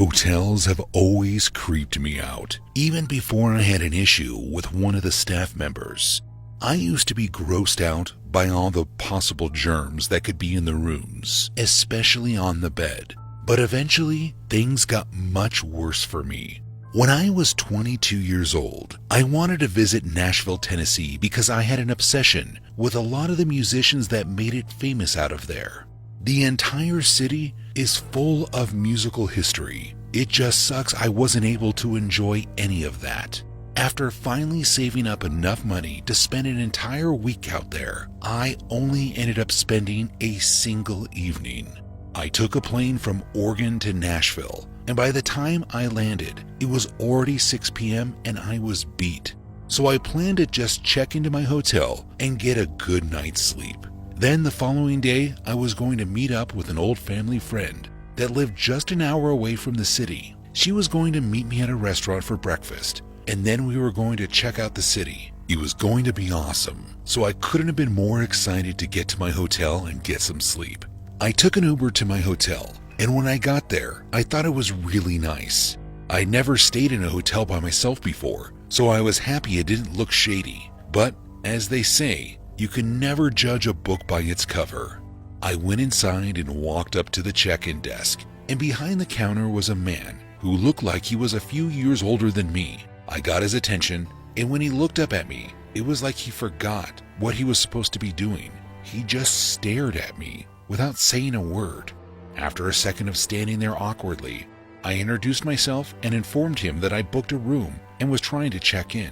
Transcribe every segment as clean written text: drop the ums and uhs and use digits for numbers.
Hotels have always creeped me out, even before I had an issue with one of the staff members. I used to be grossed out by all the possible germs that could be in the rooms, especially on the bed. But eventually, things got much worse for me. When I was 22 years old, I wanted to visit Nashville, Tennessee because I had an obsession with a lot of the musicians that made it famous out of there. The entire city is full of musical history. It just sucks I wasn't able to enjoy any of that. After finally saving up enough money to spend an entire week out there, I only ended up spending a single evening. I took a plane from Oregon to Nashville, and by the time I landed, it was already 6 p.m. and I was beat. So I planned to just check into my hotel and get a good night's sleep. Then the following day, I was going to meet up with an old family friend that lived just an hour away from the city. She was going to meet me at a restaurant for breakfast, and then we were going to check out the city. It was going to be awesome, so I couldn't have been more excited to get to my hotel and get some sleep. I took an Uber to my hotel, and when I got there, I thought it was really nice. I never stayed in a hotel by myself before, so I was happy it didn't look shady. But, as they say, you can never judge a book by its cover. I went inside and walked up to the check-in desk, and behind the counter was a man who looked like he was a few years older than me. I got his attention, and when he looked up at me, it was like he forgot what he was supposed to be doing. He just stared at me without saying a word. After a second of standing there awkwardly, I introduced myself and informed him that I booked a room and was trying to check in.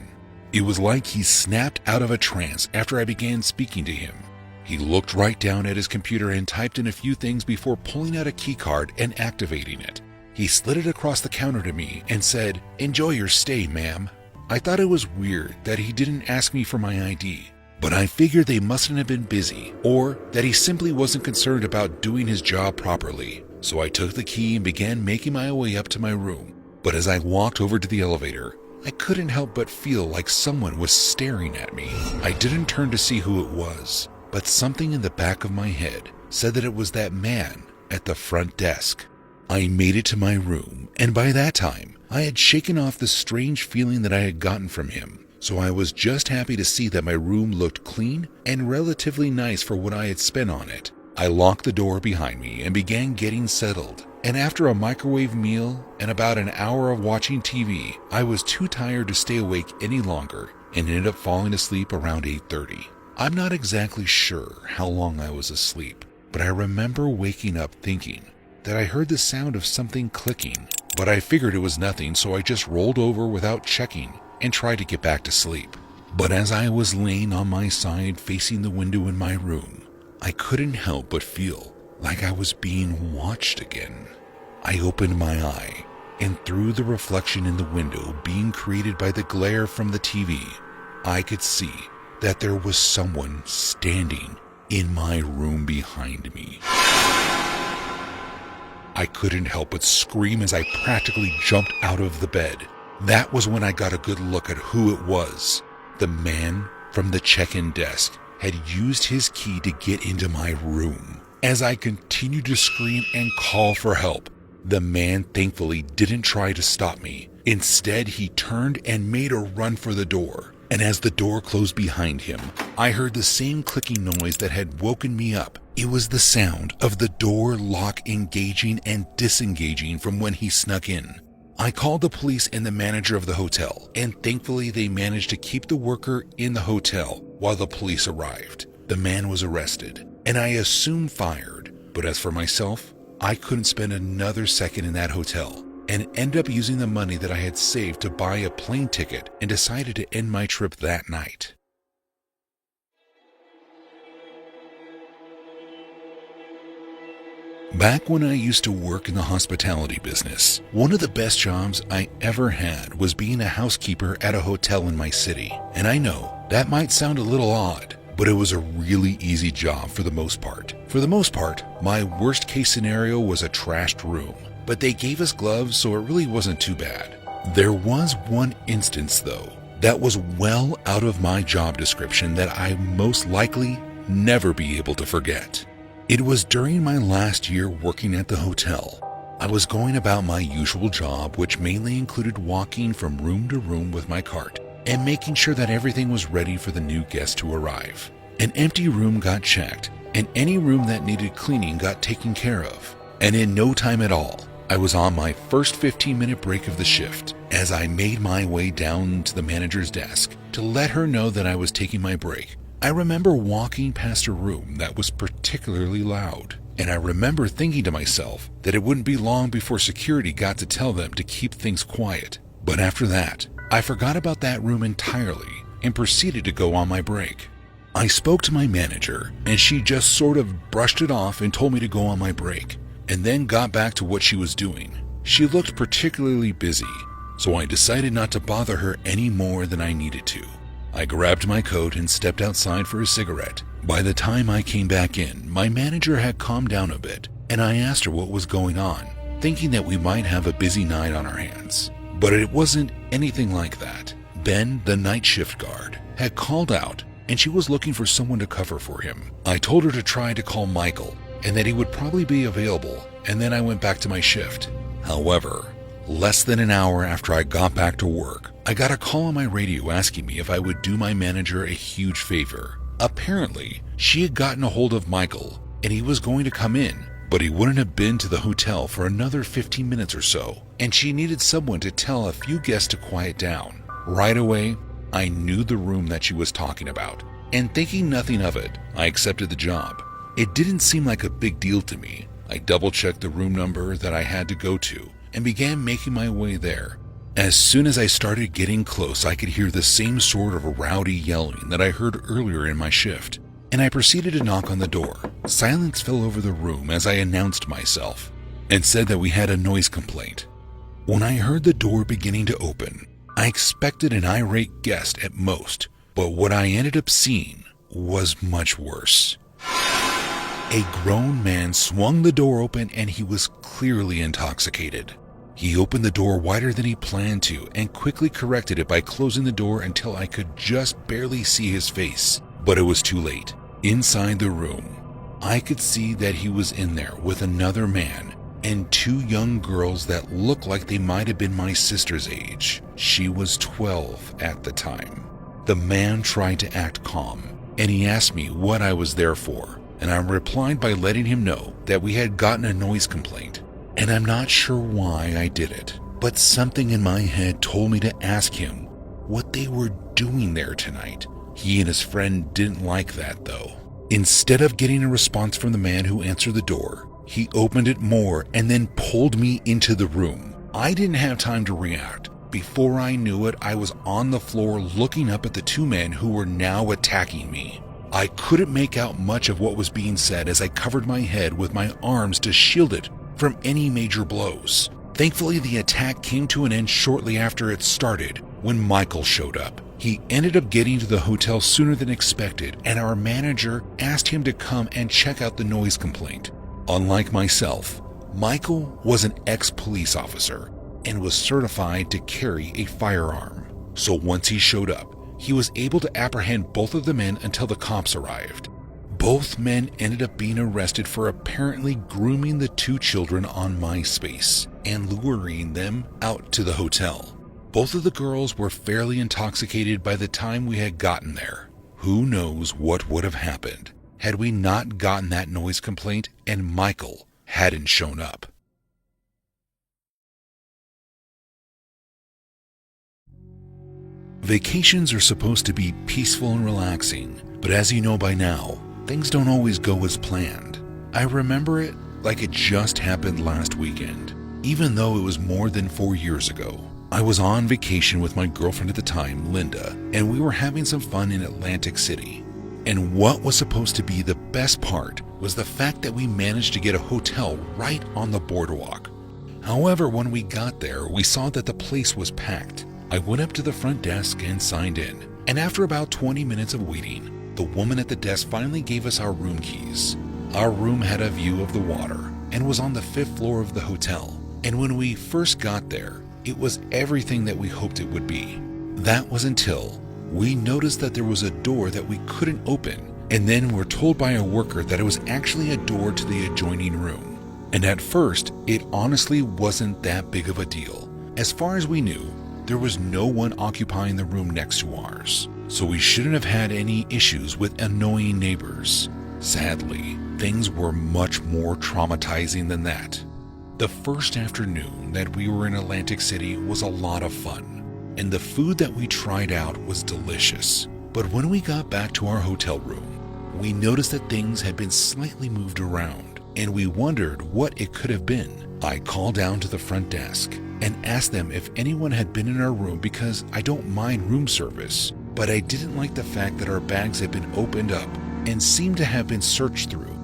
It was like he snapped out of a trance after I began speaking to him. He looked right down at his computer and typed in a few things before pulling out a key card and activating it. He slid it across the counter to me and said, "Enjoy your stay, ma'am." I thought it was weird that he didn't ask me for my ID, but I figured they mustn't have been busy or that he simply wasn't concerned about doing his job properly. So I took the key and began making my way up to my room. But as I walked over to the elevator, I couldn't help but feel like someone was staring at me. I didn't turn to see who it was, but something in the back of my head said that it was that man at the front desk. I made it to my room, and by that time, I had shaken off the strange feeling that I had gotten from him, so I was just happy to see that my room looked clean and relatively nice for what I had spent on it. I locked the door behind me and began getting settled, and after a microwave meal and about an hour of watching TV, I was too tired to stay awake any longer and ended up falling asleep around 8:30. I'm not exactly sure how long I was asleep, but I remember waking up thinking that I heard the sound of something clicking, but I figured it was nothing, so I just rolled over without checking and tried to get back to sleep. But as I was laying on my side facing the window in my room, I couldn't help but feel like I was being watched again. I opened my eye, and through the reflection in the window being created by the glare from the TV, I could see that there was someone standing in my room behind me. I couldn't help but scream as I practically jumped out of the bed. That was when I got a good look at who it was. The man from the check-in desk had used his key to get into my room. As I continued to scream and call for help, the man thankfully didn't try to stop me. Instead, he turned and made a run for the door. And as the door closed behind him, I heard the same clicking noise that had woken me up. It was the sound of the door lock engaging and disengaging from when he snuck in. I called the police and the manager of the hotel, and thankfully they managed to keep the worker in the hotel while the police arrived. The man was arrested, and I assumed fired. But as for myself, I couldn't spend another second in that hotel, and ended up using the money that I had saved to buy a plane ticket and decided to end my trip that night. Back when I used to work in the hospitality business, one of the best jobs I ever had was being a housekeeper at a hotel in my city. And I know that might sound a little odd, but it was a really easy job for the most part. For the most part, my worst case scenario was a trashed room, but they gave us gloves, so it really wasn't too bad. There was one instance, though, that was well out of my job description that I most likely never be able to forget. It was during my last year working at the hotel. I was going about my usual job, which mainly included walking from room to room with my cart and making sure that everything was ready for the new guest to arrive. An empty room got checked, and any room that needed cleaning got taken care of. And in no time at all, I was on my first 15-minute break of the shift as I made my way down to the manager's desk to let her know that I was taking my break. I remember walking past a room that was particularly loud, and I remember thinking to myself that it wouldn't be long before security got to tell them to keep things quiet. But after that, I forgot about that room entirely and proceeded to go on my break. I spoke to my manager, and she just sort of brushed it off and told me to go on my break, and then got back to what she was doing. She looked particularly busy, so I decided not to bother her any more than I needed to. I grabbed my coat and stepped outside for a cigarette. By the time I came back in, my manager had calmed down a bit, and I asked her what was going on, thinking that we might have a busy night on our hands. But it wasn't anything like that. Ben, the night shift guard, had called out, and she was looking for someone to cover for him. I told her to try to call Michael, and that he would probably be available, and then I went back to my shift. However, less than an hour after I got back to work, I got a call on my radio asking me if I would do my manager a huge favor. Apparently, she had gotten a hold of Michael, and he was going to come in, but he wouldn't have been to the hotel for another 15 minutes or so, and she needed someone to tell a few guests to quiet down. Right away, I knew the room that she was talking about, and thinking nothing of it, I accepted the job. It didn't seem like a big deal to me. I double-checked the room number that I had to go to and began making my way there. As soon as I started getting close, I could hear the same sort of rowdy yelling that I heard earlier in my shift, and I proceeded to knock on the door. Silence fell over the room as I announced myself and said that we had a noise complaint. When I heard the door beginning to open, I expected an irate guest at most, but what I ended up seeing was much worse. A grown man swung the door open, and he was clearly intoxicated. He opened the door wider than he planned to and quickly corrected it by closing the door until I could just barely see his face. But it was too late. Inside the room, I could see that he was in there with another man and two young girls that looked like they might have been my sister's age. She was 12 at the time. The man tried to act calm, and he asked me what I was there for, and I replied by letting him know that we had gotten a noise complaint. And I'm not sure why I did it, but something in my head told me to ask him what they were doing there tonight. He and his friend didn't like that, though. Instead of getting a response from the man who answered the door, he opened it more and then pulled me into the room. I didn't have time to react. Before I knew it, I was on the floor looking up at the two men who were now attacking me. I couldn't make out much of what was being said as I covered my head with my arms to shield it from any major blows. Thankfully, the attack came to an end shortly after it started when Michael showed up. He ended up getting to the hotel sooner than expected, and our manager asked him to come and check out the noise complaint. Unlike myself, Michael was an ex-police officer and was certified to carry a firearm. So once he showed up, he was able to apprehend both of the men until the cops arrived. Both men ended up being arrested for apparently grooming the two children on MySpace and luring them out to the hotel. Both of the girls were fairly intoxicated by the time we had gotten there. Who knows what would have happened had we not gotten that noise complaint and Michael hadn't shown up. Vacations are supposed to be peaceful and relaxing, but as you know by now, things don't always go as planned. I remember it like it just happened last weekend, even though it was more than 4 years ago. I was on vacation with my girlfriend at the time, Linda, and we were having some fun in Atlantic City. And what was supposed to be the best part was the fact that we managed to get a hotel right on the boardwalk. However, when we got there, we saw that the place was packed. I went up to the front desk and signed in, and after about 20 minutes of waiting, the woman at the desk finally gave us our room keys. Our room had a view of the water and was on the 5th floor of the hotel. And when we first got there, it was everything that we hoped it would be. That was until we noticed that there was a door that we couldn't open, and then were told by a worker that it was actually a door to the adjoining room. And at first, it honestly wasn't that big of a deal. As far as we knew, there was no one occupying the room next to ours, so we shouldn't have had any issues with annoying neighbors. Sadly, things were much more traumatizing than that. The first afternoon that we were in Atlantic City was a lot of fun, and the food that we tried out was delicious. But when we got back to our hotel room, we noticed that things had been slightly moved around, and we wondered what it could have been. I called down to the front desk and asked them if anyone had been in our room because I don't mind room service, but I didn't like the fact that our bags had been opened up and seemed to have been searched through.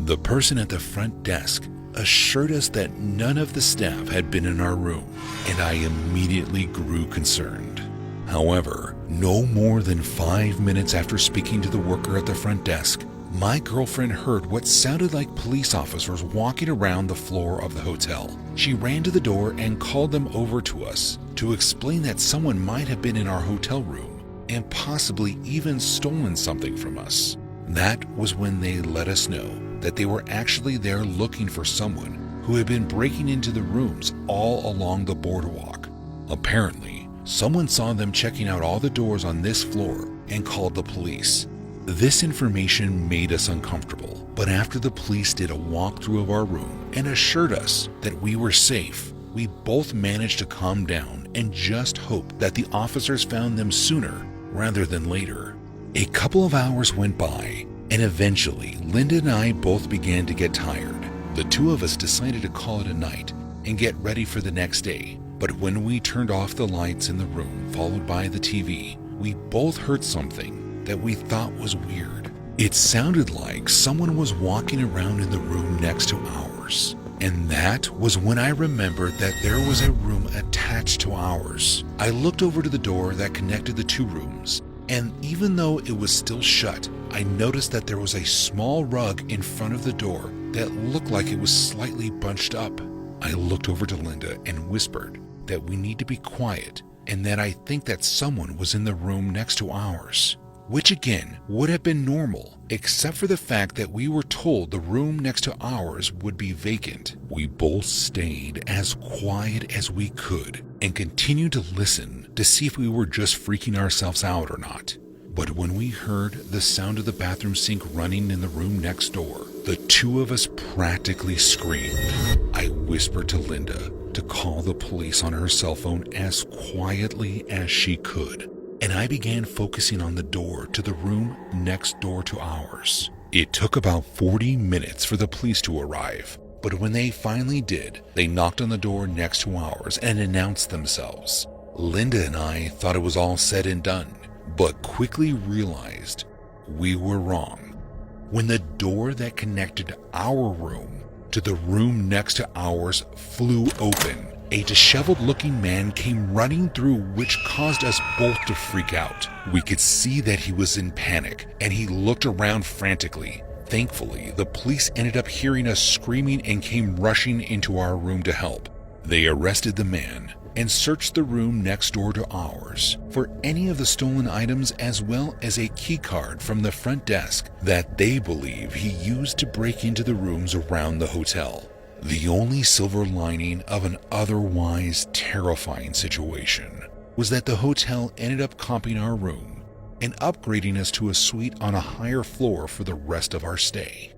The person at the front desk assured us that none of the staff had been in our room, and I immediately grew concerned. However, no more than 5 minutes after speaking to the worker at the front desk, my girlfriend heard what sounded like police officers walking around the floor of the hotel. She ran to the door and called them over to us to explain that someone might have been in our hotel room and possibly even stolen something from us. That was when they let us know that they were actually there looking for someone who had been breaking into the rooms all along the boardwalk. Apparently, someone saw them checking out all the doors on this floor and called the police. This information made us uncomfortable, but after the police did a walkthrough of our room and assured us that we were safe, we both managed to calm down and just hoped that the officers found them sooner rather than later. A couple of hours went by, and eventually Linda and I both began to get tired. The two of us decided to call it a night and get ready for the next day. But when we turned off the lights in the room, followed by the TV, we both heard something that we thought was weird. It sounded like someone was walking around in the room next to ours. And that was when I remembered that there was a room attached to ours. I looked over to the door that connected the two rooms, and even though it was still shut, I noticed that there was a small rug in front of the door that looked like it was slightly bunched up. I looked over to Linda and whispered that we need to be quiet and that I think that someone was in the room next to ours, which again would have been normal except for the fact that we were told the room next to ours would be vacant. We both stayed as quiet as we could and continued to listen to see if we were just freaking ourselves out or not. But when we heard the sound of the bathroom sink running in the room next door, the two of us practically screamed. I whispered to Linda to call the police on her cell phone as quietly as she could, and I began focusing on the door to the room next door to ours. It took about 40 minutes for the police to arrive, but when they finally did, they knocked on the door next to ours and announced themselves. Linda and I thought it was all said and done, but quickly realized we were wrong. When the door that connected our room to the room next to ours flew open, a disheveled-looking man came running through, which caused us both to freak out. We could see that he was in panic, and he looked around frantically. Thankfully, the police ended up hearing us screaming and came rushing into our room to help. They arrested the man and searched the room next door to ours for any of the stolen items, as well as a key card from the front desk that they believe he used to break into the rooms around the hotel. The only silver lining of an otherwise terrifying situation was that the hotel ended up comping our room and upgrading us to a suite on a higher floor for the rest of our stay.